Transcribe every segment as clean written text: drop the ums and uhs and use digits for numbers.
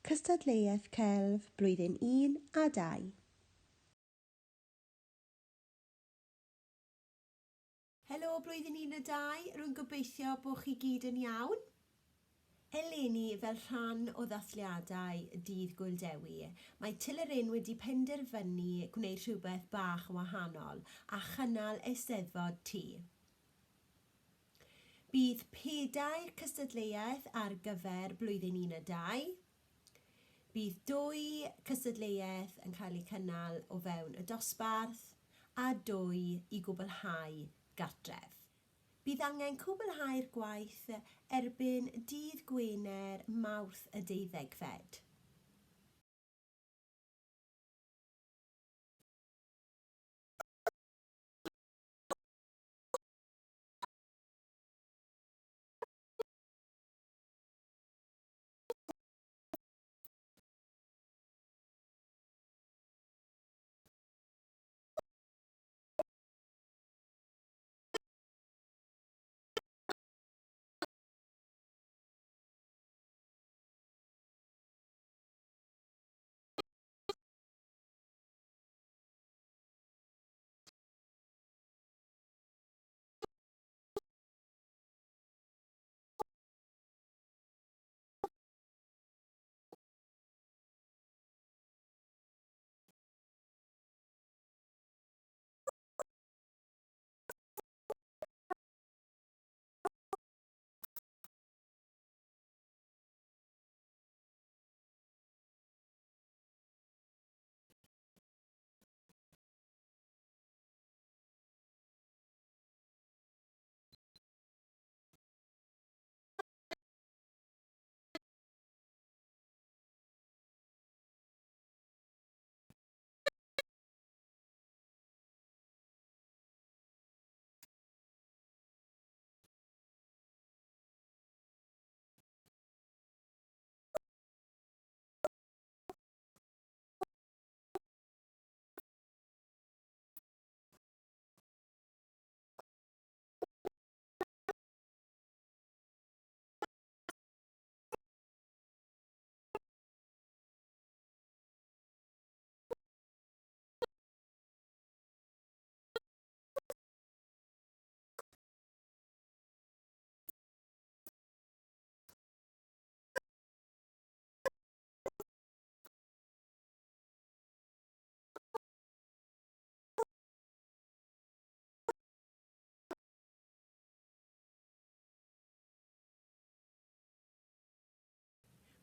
Cystadleuaeth Celf blwyddyn 1 a 2. Helo blwyddyn 1 a 2, rwy'n gobeithio bod chi gyd yn iawn. Eleni fel rhan o ddathliadau dydd Gwildewi, mae Teledu'r wedi penderfynu gwneud rhywbeth bach wahanol a chynnal Steddfod TY. Bydd 4 cystadleuaeth ar gyfer blwyddyn 1 a 2. Bydd 2 cystadleuaeth yn cael eu cynnal o fewn y dosbarth a 2 i gwblhau gartref. Bydd angen cwblhau'r gwaith erbyn dydd Gwener Mawrth y 12fed.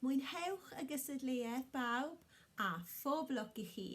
Mwynhewch y gystadleuaeth bawb a phob lwc i chi.